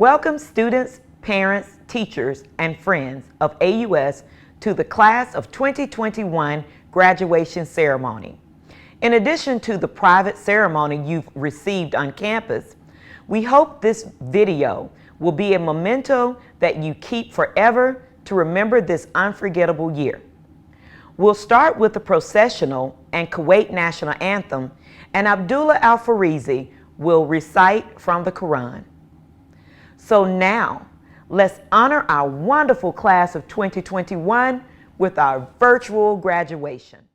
Welcome students, parents, teachers, and friends of AUS to the Class of 2021 graduation ceremony. In addition to the private ceremony you've received on campus, we hope this video will be a memento that you keep forever to remember this unforgettable year. We'll start with the processional and Kuwait national anthem, and Abdullah Al-Farizi will recite from the Quran. So now, let's honor our wonderful class of 2021 with our virtual graduation.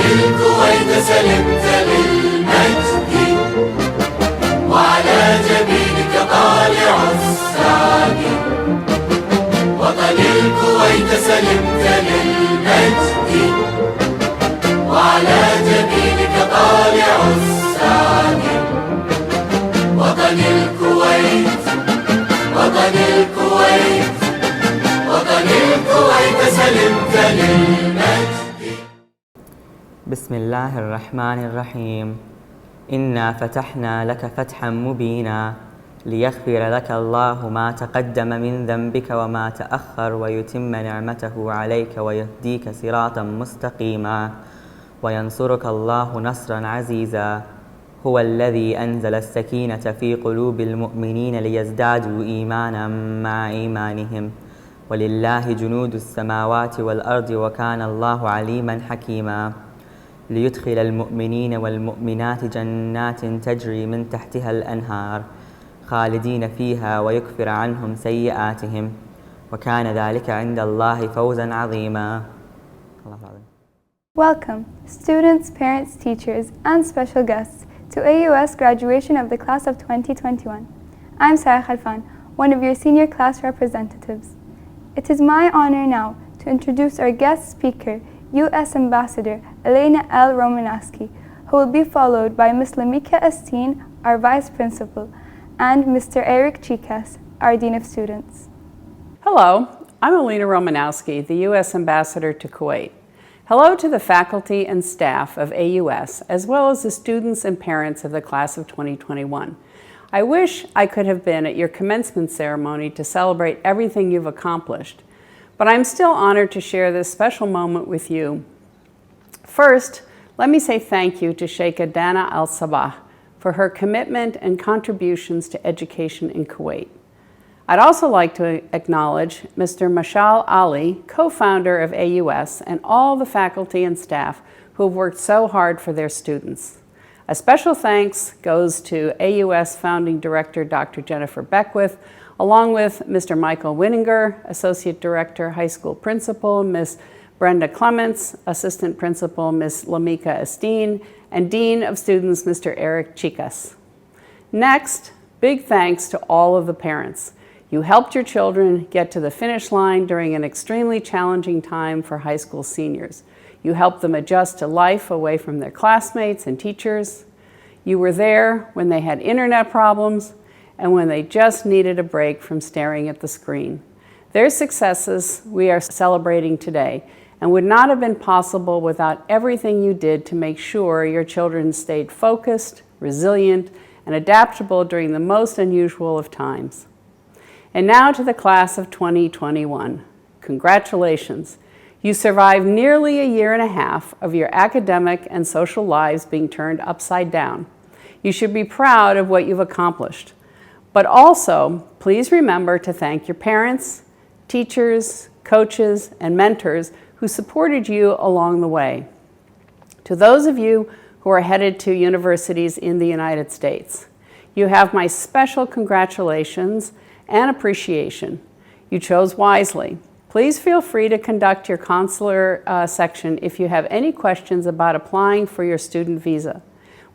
الكويت سلمت للمجد وعلى جبينك طالع السعد. وطن الكويت سلمت للمجد وعلى جبينك طالع السعد. وطن الكويت وطن الكويت وطن الكويت الكويت سلمت للمجد. بسم الله الرحمن الرحيم. إنا فتحنا لك فتحا مبينا ليغفر لك الله ما تقدم من ذنبك وما تأخر ويتم نعمته عليك ويهديك صراطا مستقيما وينصرك الله نصرا عزيزا. هو الذي أنزل السكينة في قلوب المؤمنين ليزدادوا إيمانا مع إيمانهم ولله جنود السماوات والأرض وكان الله عليما حكيما. ليدخل المؤمنين والمؤمنات جنات تجري من تحتها الأنهار خالدين فيها ويكفر عنهم سيئاتهم وكان ذلك عند الله فوزا عظيما. Welcome, students, parents, teachers, and special guests to AUS graduation of the class of 2021. I'm Sarah Khalfan, one of your senior class representatives. It is my honor now to introduce our guest speaker, U.S. Ambassador Elena L. Romanowski, who will be followed by Ms. Lamika Esteen, our Vice Principal, and Mr. Eric Chikas, our Dean of Students. Hello, I'm Elena Romanowski, the U.S. Ambassador to Kuwait. Hello to the faculty and staff of AUS, as well as the students and parents of the class of 2021. I wish I could have been at your commencement ceremony to celebrate everything you've accomplished, but I'm still honored to share this special moment with you. First, let me say thank you to Sheikha Dana Al Sabah for her commitment and contributions to education in Kuwait. I'd also like to acknowledge Mr. Mashal Ali, co-founder of AUS, and all the faculty and staff who have worked so hard for their students. A special thanks goes to AUS founding director Dr. Jennifer Beckwith, along with Mr. Michael Winninger, Associate Director, High School Principal, Ms. Brenda Clements, Assistant Principal, Ms. Lamika Esteen, and Dean of Students, Mr. Eric Chikas. Next, big thanks to all of the parents. You helped your children get to the finish line during an extremely challenging time for high school seniors. You helped them adjust to life away from their classmates and teachers. You were there when they had internet problems and when they just needed a break from staring at the screen. Their successes we are celebrating today and would not have been possible without everything you did to make sure your children stayed focused, resilient, and adaptable during the most unusual of times. And now to the class of 2021. Congratulations. You survived nearly a year and a half of your academic and social lives being turned upside down. You should be proud of what you've accomplished. But also, please remember to thank your parents, teachers, coaches, and mentors who supported you along the way. To those of you who are headed to universities in the United States, you have my special congratulations and appreciation. You chose wisely. Please feel free to conduct your consular section if you have any questions about applying for your student visa.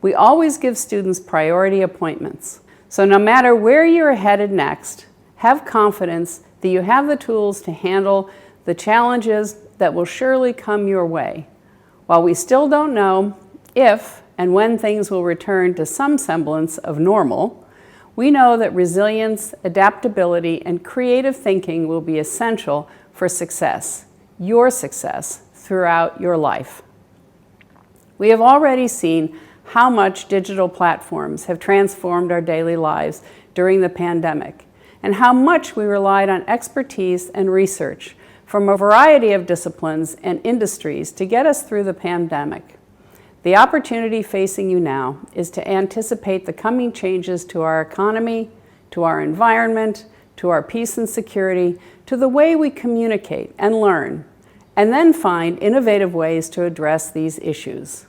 We always give students priority appointments. So no matter where you're headed next, have confidence that you have the tools to handle the challenges that will surely come your way. While we still don't know if and when things will return to some semblance of normal, we know that resilience, adaptability, and creative thinking will be essential for success, your success, throughout your life. We have already seen how much digital platforms have transformed our daily lives during the pandemic, and how much we relied on expertise and research from a variety of disciplines and industries to get us through the pandemic. The opportunity facing you now is to anticipate the coming changes to our economy, to our environment, to our peace and security, to the way we communicate and learn, and then find innovative ways to address these issues.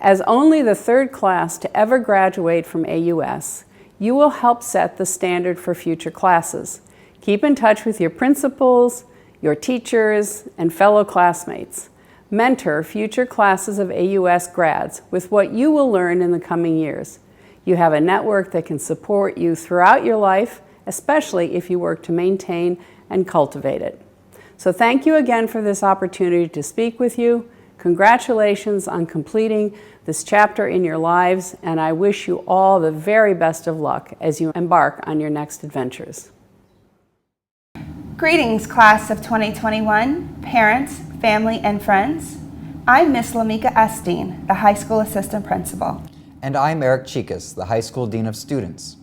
As only the third class to ever graduate from AUS, you will help set the standard for future classes. Keep in touch with your principals, your teachers, and fellow classmates. Mentor future classes of AUS grads with what you will learn in the coming years. You have a network that can support you throughout your life, especially if you work to maintain and cultivate it. So thank you again for this opportunity to speak with you. Congratulations on completing this chapter in your lives, and I wish you all the very best of luck as you embark on your next adventures. Greetings, class of 2021, parents, family, and friends. I'm Miss Lamika Esteen, the high school assistant principal. And I'm Eric Chikas, the high school dean of students.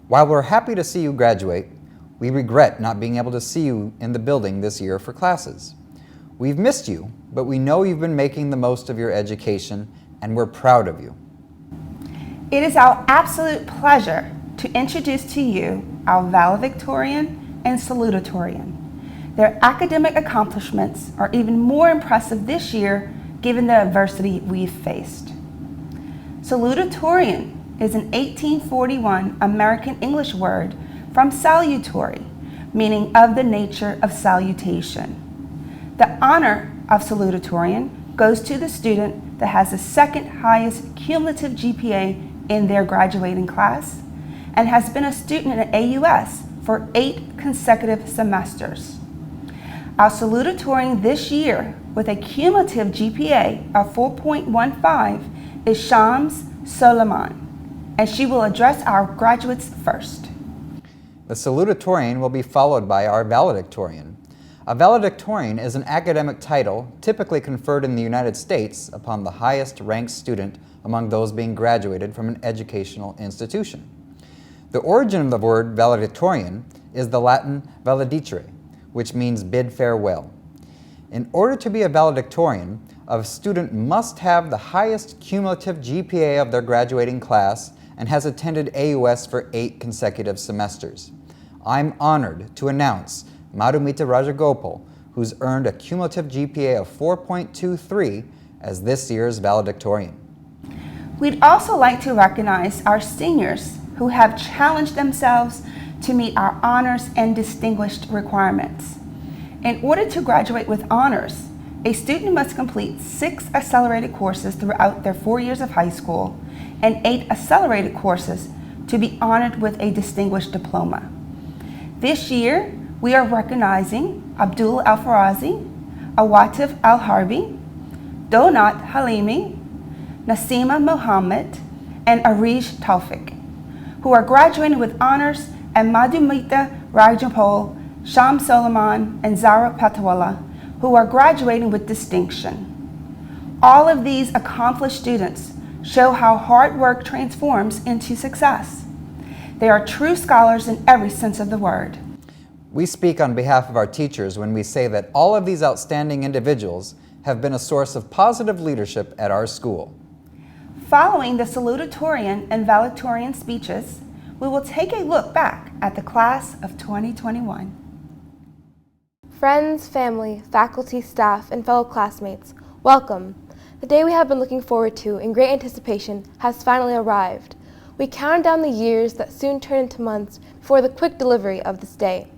While we're happy to see you graduate, we regret not being able to see you in the building this year for classes. We've missed you, but we know you've been making the most of your education, and we're proud of you. It is our absolute pleasure to introduce to you our valedictorian and salutatorian. Their academic accomplishments are even more impressive this year given the adversity we've faced. Salutatorian is an 1841 American English word from salutary, meaning of the nature of salutation. The honor of salutatorian goes to the student that has the second highest cumulative GPA in their graduating class and has been a student at AUS for 8 consecutive semesters. Our salutatorian this year with a cumulative GPA of 4.15 is Shams Soliman, and she will address our graduates first. The salutatorian will be followed by our valedictorian. A valedictorian is an academic title typically conferred in the United States upon the highest ranked student among those being graduated from an educational institution. The origin of the word valedictorian is the Latin valedicere, which means bid farewell. In order to be a valedictorian, a student must have the highest cumulative GPA of their graduating class and has attended AUS for 8 consecutive semesters. I'm honored to announce Madhumita Rajagopal, who's earned a cumulative GPA of 4.23 as this year's valedictorian. We'd also like to recognize our seniors who have challenged themselves to meet our honors and distinguished requirements. In order to graduate with honors, a student must complete 6 accelerated courses throughout their 4 years of high school and 8 accelerated courses to be honored with a distinguished diploma. This year, we are recognizing Abdul Al-Farazi, Awatif Al-Harbi, Donat Halimi, Nasima Mohammed, and Arish Taufik, who are graduating with honors, and Madhumita Rajapal, Sham Soliman, and Zara Patawala, who are graduating with distinction. All of these accomplished students show how hard work transforms into success. They are true scholars in every sense of the word. We speak on behalf of our teachers when we say that all of these outstanding individuals have been a source of positive leadership at our school. Following the salutatorian and valedictorian speeches, we will take a look back at the class of 2021. Friends, family, faculty, staff, and fellow classmates, welcome. The day we have been looking forward to in great anticipation has finally arrived. We counted down the years that soon turn into months before the quick delivery of this day.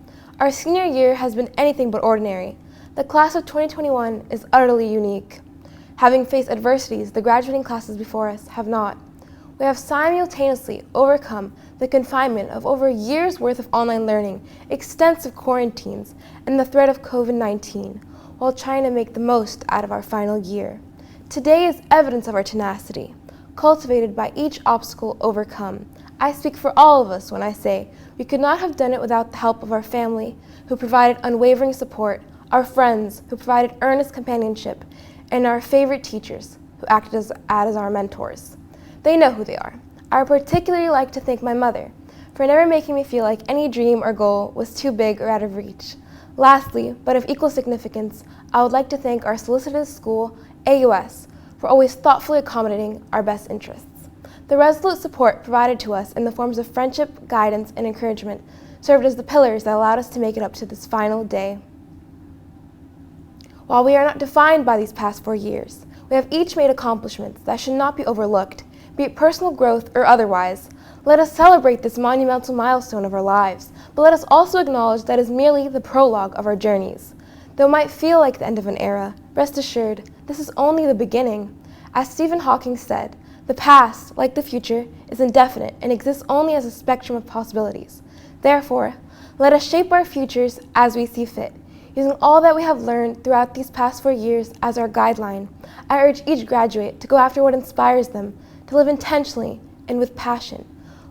Our senior year has been anything but ordinary. The class of 2021 is utterly unique. Having faced adversities the graduating classes before us have not. We have simultaneously overcome the confinement of over a year's worth of online learning, extensive quarantines, and the threat of COVID-19, while trying to make the most out of our final year. Today is evidence of our tenacity, cultivated by each obstacle overcome. I speak for all of us when I say we could not have done it without the help of our family, who provided unwavering support, our friends, who provided earnest companionship, and our favorite teachers, who acted as our mentors. They know who they are. I would particularly like to thank my mother for never making me feel like any dream or goal was too big or out of reach. Lastly, but of equal significance, I would like to thank our solicitous school, AUS, for always thoughtfully accommodating our best interests. The resolute support provided to us in the forms of friendship, guidance, and encouragement served as the pillars that allowed us to make it up to this final day. While we are not defined by these past 4 years, we have each made accomplishments that should not be overlooked, be it personal growth or otherwise. Let us celebrate this monumental milestone of our lives, but let us also acknowledge that it is merely the prologue of our journeys. Though it might feel like the end of an era, rest assured, this is only the beginning. As Stephen Hawking said, the past, like the future, is indefinite and exists only as a spectrum of possibilities. Therefore, let us shape our futures as we see fit, using all that we have learned throughout these past 4 years as our guideline. I urge each graduate to go after what inspires them, to live intentionally and with passion.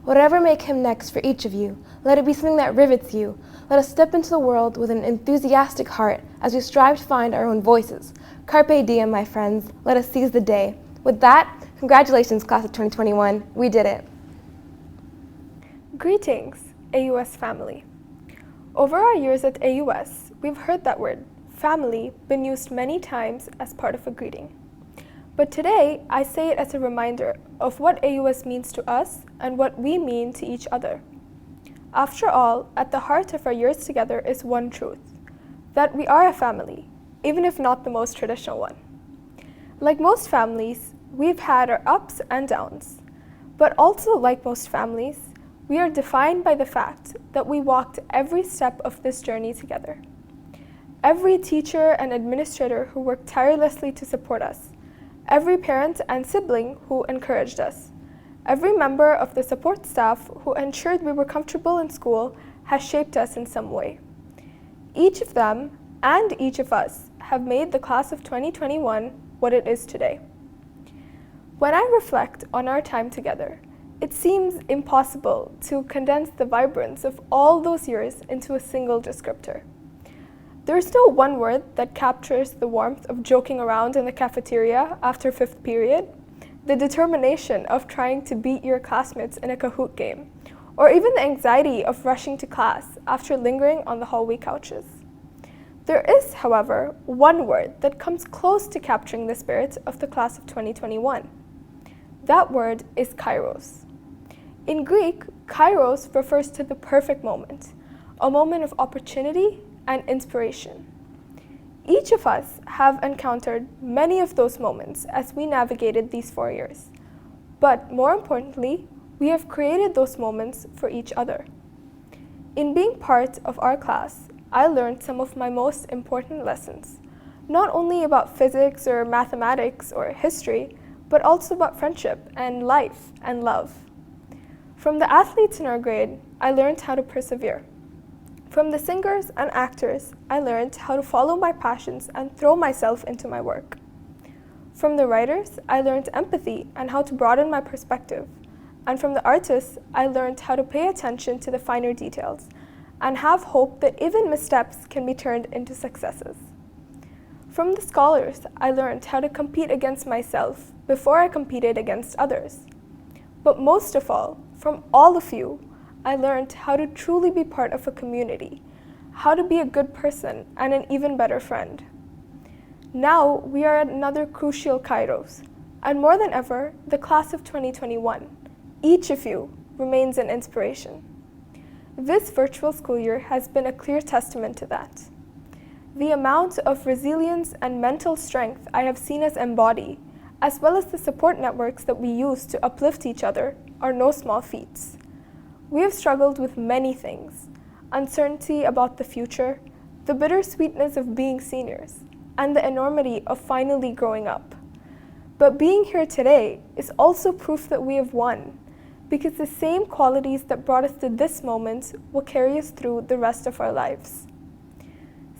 Whatever may come next for each of you, let it be something that rivets you. Let us step into the world with an enthusiastic heart as we strive to find our own voices. Carpe diem, my friends. Let us seize the day. With that, congratulations, class of 2021. We did it. Greetings, AUS family. Over our years at AUS, we've heard that word, family, been used many times as part of a greeting. But today, I say it as a reminder of what AUS means to us and what we mean to each other. After all, at the heart of our years together is one truth, that we are a family, even if not the most traditional one. Like most families, we've had our ups and downs, but also like most families, we are defined by the fact that we walked every step of this journey together. Every teacher and administrator who worked tirelessly to support us, every parent and sibling who encouraged us, every member of the support staff who ensured we were comfortable in school has shaped us in some way. Each of them and each of us have made the class of 2021 what it is today. When I reflect on our time together, it seems impossible to condense the vibrance of all those years into a single descriptor. There is no one word that captures the warmth of joking around in the cafeteria after fifth period, the determination of trying to beat your classmates in a Kahoot game, or even the anxiety of rushing to class after lingering on the hallway couches. There is, however, one word that comes close to capturing the spirit of the class of 2021. That word is kairos. In Greek, kairos refers to the perfect moment, a moment of opportunity and inspiration. Each of us have encountered many of those moments as we navigated these 4 years. But more importantly, we have created those moments for each other. In being part of our class, I learned some of my most important lessons, not only about physics or mathematics or history, but also about friendship and life and love. From the athletes in our grade, I learned how to persevere. From the singers and actors, I learned how to follow my passions and throw myself into my work. From the writers, I learned empathy and how to broaden my perspective. And from the artists, I learned how to pay attention to the finer details and have hope that even missteps can be turned into successes. From the scholars, I learned how to compete against myself before I competed against others. But most of all, from all of you, I learned how to truly be part of a community, how to be a good person and an even better friend. Now we are at another crucial kairos, and more than ever, the class of 2021, each of you remains an inspiration. This virtual school year has been a clear testament to that. The amount of resilience and mental strength I have seen us embody, as well as the support networks that we use to uplift each other, are no small feats. We have struggled with many things: uncertainty about the future, the bittersweetness of being seniors, and the enormity of finally growing up. But being here today is also proof that we have won, because the same qualities that brought us to this moment will carry us through the rest of our lives.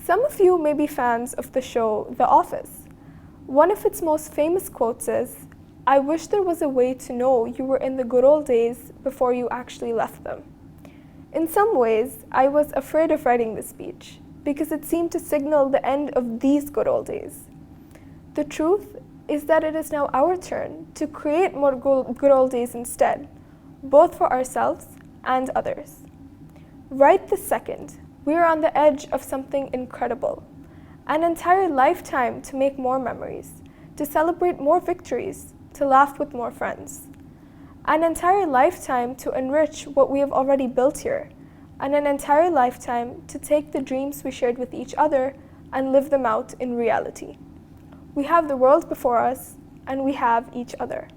Some of you may be fans of the show The Office. One of its most famous quotes is, "I wish there was a way to know you were in the good old days before you actually left them." In some ways, I was afraid of writing this speech because it seemed to signal the end of these good old days. The truth is that it is now our turn to create more good old days instead, both for ourselves and others. Right this second, we are on the edge of something incredible, an entire lifetime to make more memories, to celebrate more victories, to laugh with more friends. An entire lifetime to enrich what we have already built here, and an entire lifetime to take the dreams we shared with each other and live them out in reality. We have the world before us, and we have each other.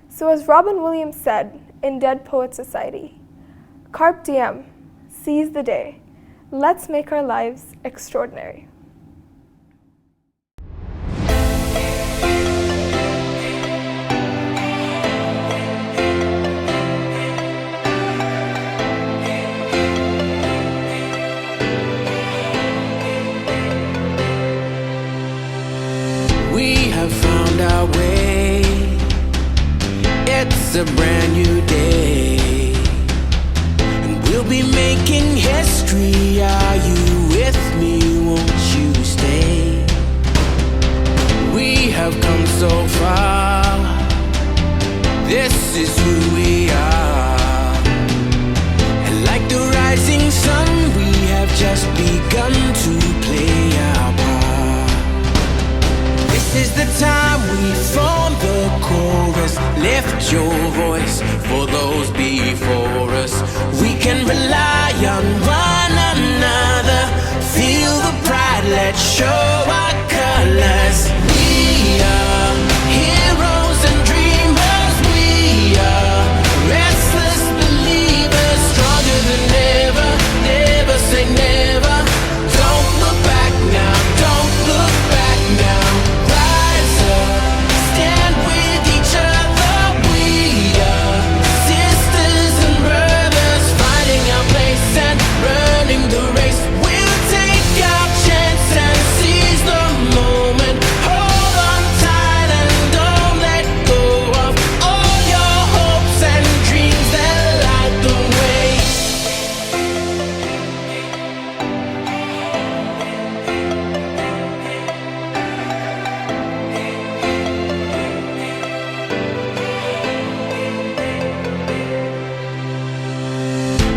So as Robin Williams said in Dead Poets Society, "Carpe diem, seize the day. Let's make our lives extraordinary." We have found our way. It's a brand new day. show our colors. We are heroes and dreamers. We are restless believers, stronger than ever. Never say never. Don't look back now. Don't look back now. Rise up, stand with each other. We are sisters and brothers, fighting our place and running the race. We'll take our chance and seize the moment. Hold on tight and don't let go of all your hopes and dreams that light the way.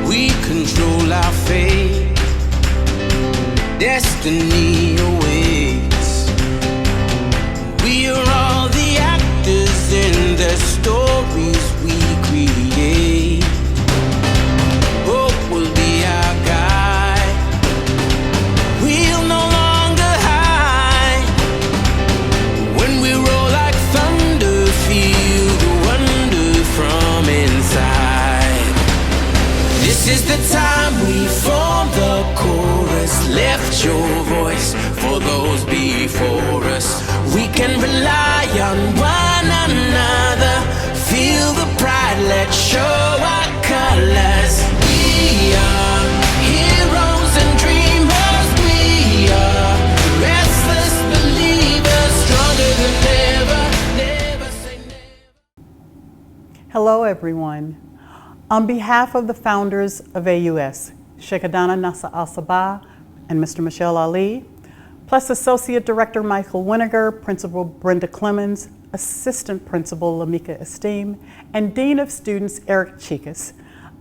We control our fate. Destiny awaits. We are all the actors in the stories we create. Hope will be our guide. We'll no longer hide. When we roll like thunder, feel the wonder from inside. This is the time we form the chorus. Left your voice for those before us. We can rely on one another. Feel the pride, let's show our colors. We are heroes and dreamers. We are restless believers, stronger than ever. Never say never. Hello, everyone. On behalf of the founders of AUS, Sheikh Adana Nasa Al-Sabah and Mr. Michelle Ali, plus Associate Director Michael Winiger, Principal Brenda Clemens, Assistant Principal Lamika Esteem, and Dean of Students Eric Chikas,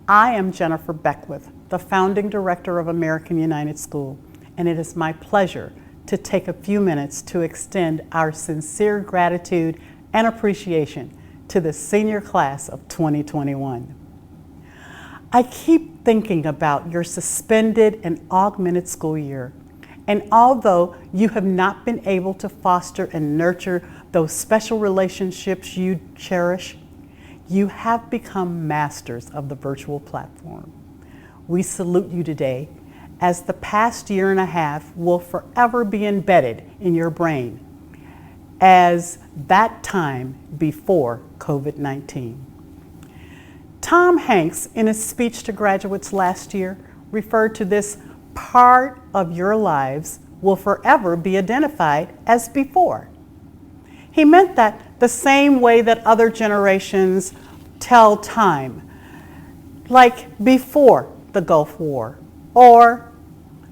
I am Jennifer Beckwith, the Founding Director of American United School, and it is my pleasure to take a few minutes to extend our sincere gratitude and appreciation to the senior class of 2021. I keep thinking about your suspended and augmented school year, and although you have not been able to foster and nurture those special relationships you cherish, you have become masters of the virtual platform. We salute you today, as the past year and a half will forever be embedded in your brain as that time before COVID-19. Tom Hanks, in his speech to graduates last year, referred to this part of your lives will forever be identified as before. He meant that the same way that other generations tell time, like before the Gulf War, or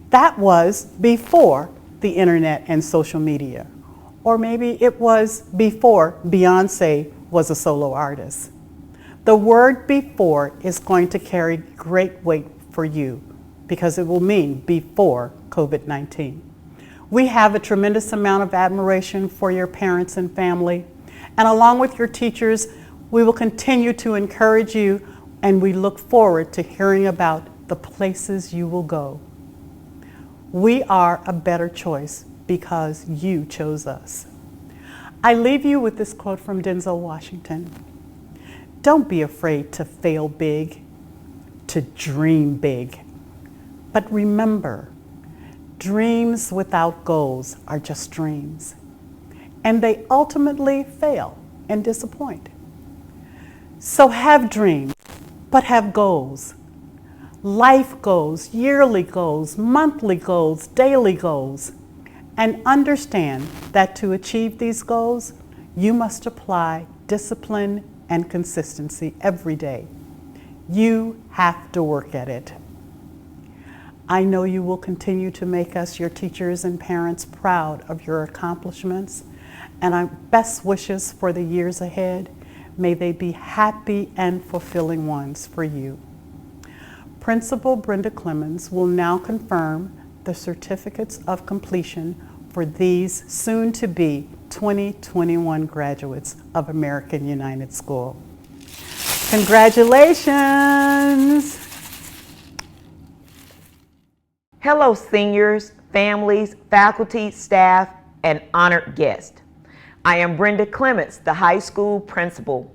that was before the internet and social media, or maybe it was before Beyonce was a solo artist. The word before is going to carry great weight for you because it will mean before COVID-19. We have a tremendous amount of admiration for your parents and family, and along with your teachers, we will continue to encourage you, and we look forward to hearing about the places you will go. We are a better choice because you chose us. I leave you with this quote from Denzel Washington. Don't be afraid to fail big, to dream big. But remember, dreams without goals are just dreams, and they ultimately fail and disappoint. So have dreams, but have goals. Life goals, yearly goals, monthly goals, daily goals. And understand that to achieve these goals, you must apply discipline and consistency every day. You have to work at it. I know you will continue to make us, your teachers and parents, proud of your accomplishments, and our best wishes for the years ahead. May they be happy and fulfilling ones for you. Principal Brenda Clemens will now confirm the certificates of completion for these soon-to-be 2021 graduates of American United School. Congratulations! Hello, seniors, families, faculty, staff, and honored guests. I am Brenda Clements, the high school principal.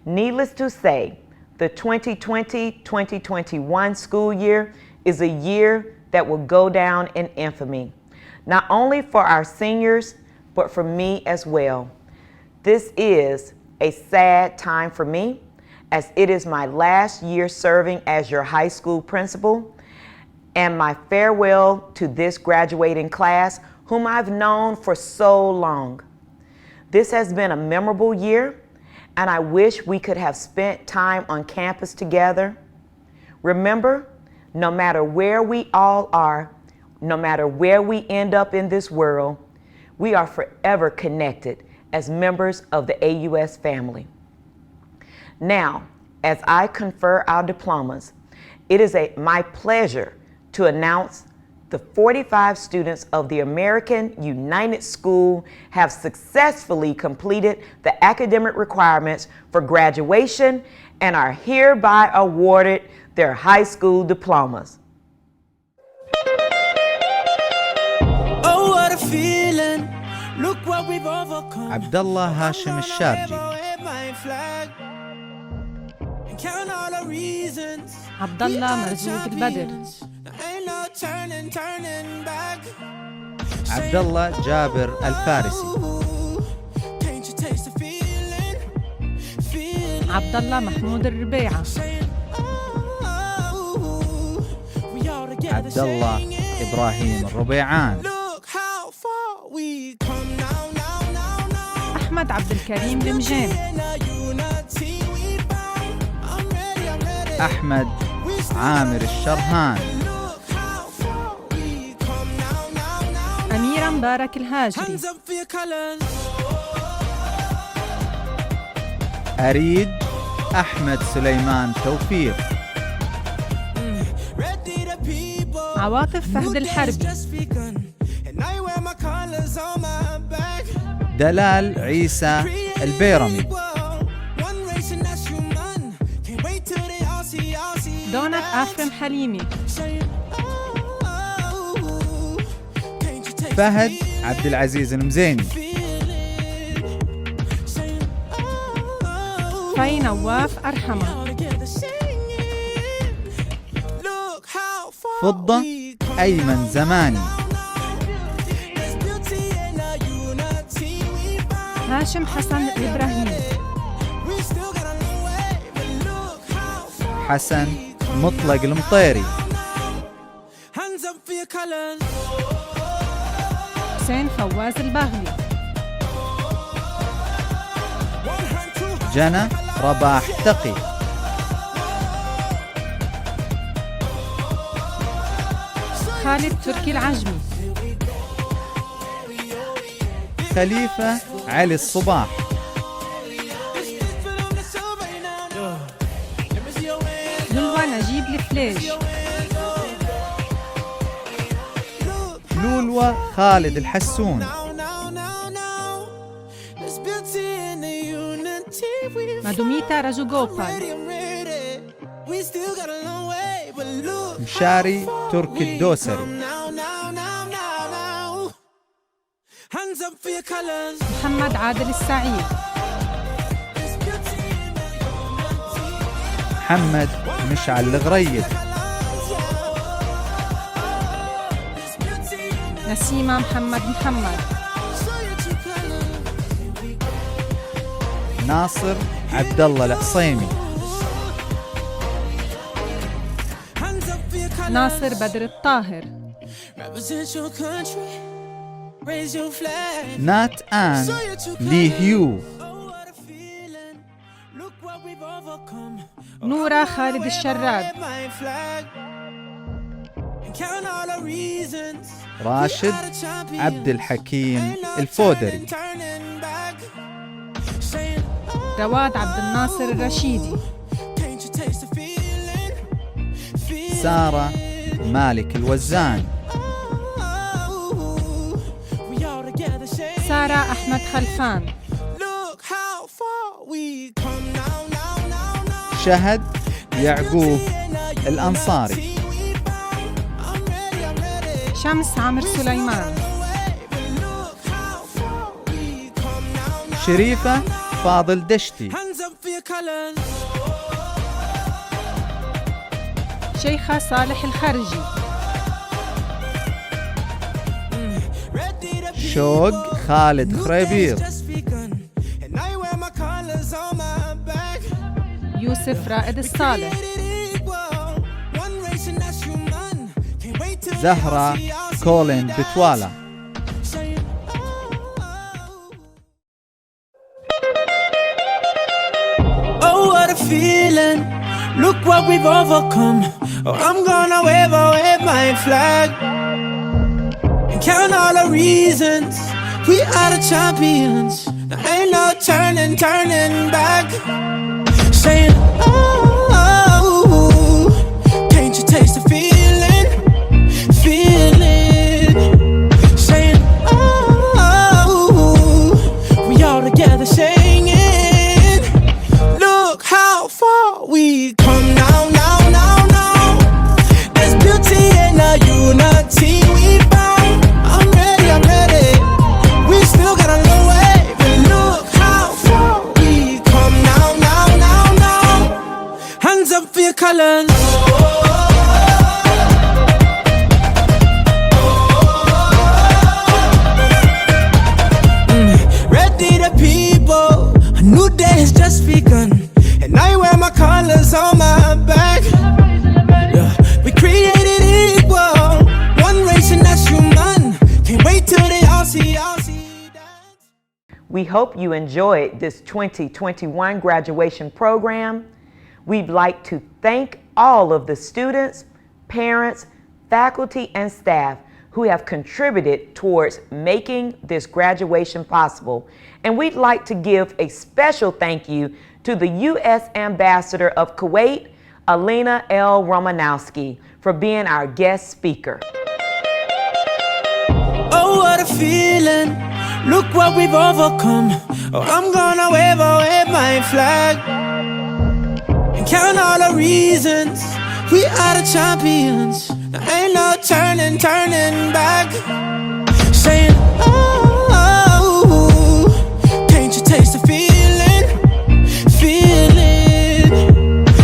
Needless to say, the 2020-2021 school year is a year that will go down in infamy, not only for our seniors, but for me as well. This is a sad time for me, as it is my last year serving as your high school principal, and my farewell to this graduating class, whom I've known for so long. This has been a memorable year, and I wish we could have spent time on campus together. Remember, no matter where we all are, no matter where we end up in this world, we are forever connected as members of the AUS family. Now, as I confer our diplomas, it is my pleasure to announce the 45 students of the American United School have successfully completed the academic requirements for graduation and are hereby awarded their high school diplomas. Oh, what a feeling. Look what we've overcome. عبد الله هاشم الشارجي. عبد الله مرزوق البدر. عبد الله جابر الفارسي. عبد الله محمود الربيعة. عبد الله إبراهيم الربيعان. أحمد عبد الكريم المجاني. أحمد عامر الشرهان. أميرة مبارك الهاجري. أريد أحمد سليمان توفيق. عواطف فهد الحربي. دلال عيسى البيرمي. دونت أفرم حليمي. فهد عبد العزيز المزيني. في نواف أرحمة. فضة أيمن زماني. هاشم حسن إبراهيم. حسن مطلق المطيري. حسين فواز الباغلي. جنى رباح تقي. خالد تركي العجمي. خليفة علي الصباح. لولوى نجيب الفليج. لولوى خالد الحسون. مادوميتا راجوغوبال. مشاري تركي الدوسري. محمد عادل السعيد. محمد مشعل الغريب. نسيمة محمد. ناصر عبد الله العصيمي. ناصر بدر الطاهر. نات آن لي هيو. نورا خالد الشراد. راشد عبد الحكيم الفودري. رواد عبد الناصر الرشيدي. سارة مالك الوزان. سارة أحمد خلفان. شهد يعقوب الأنصاري. شمس عامر سليمان شريفة فاضل دشتي شيخة صالح الخرجي شوق خالد خريبير يوسف رائد الصالح زهرة كولين بتوالا Oh, what a feeling. Look what we've overcome. Oh, I'm gonna wave my flag and count all the reasons we are the champions. There ain't no turning back. Saying, oh, can't you taste the feeling? Saying, oh, we all together singing. Look how far we come now. There's beauty in the unity we found. I'm ready. We still got a long way, but look how far we come now. Hands up for your colors. Ready the people, a new day has just begun, and I wear my colors on my back. Yeah, we created equal, one race and that's human. Can't wait till they all see dance. We hope you enjoyed this 2021 graduation program. We'd like to thank all of the students, parents, faculty, and staff who have contributed towards making this graduation possible. And we'd like to give a special thank you to the U.S. Ambassador of Kuwait, Alina L. Romanowski, for being our guest speaker. Oh, what a feeling. Look what we've overcome. Oh, I'm gonna wave my flag and count all the reasons we are the champions. There ain't no turning back. Saying, oh, can't you taste the feeling?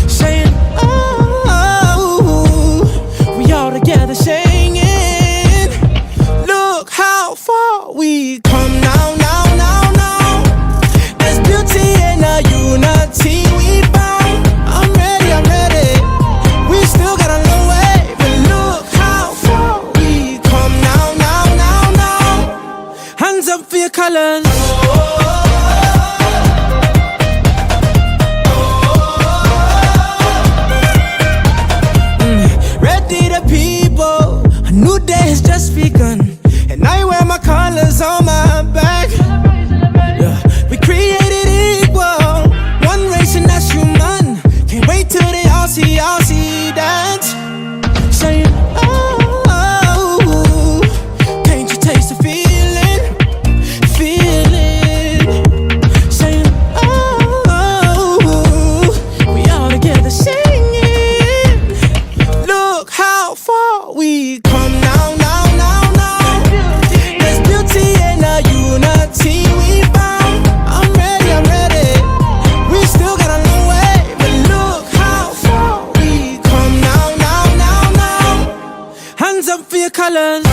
Saying, oh, we all together singing. Look how far we come now. There's beauty in the unity we found. I'm ready. We still got a long way, but look how far we come now. Hands up for your colors. Ready the people, a new day has just begun, and I wear my colors on my back. Yeah, we created equal, one race and that's human. Can't wait till they all see dance. Saying, oh, can't you taste the feeling? Saying, oh, we all together singing. Look how far we come now. There's beauty in the unity we found. I'm ready. We still got a long way, but look how far we come now. Hands up for your colors.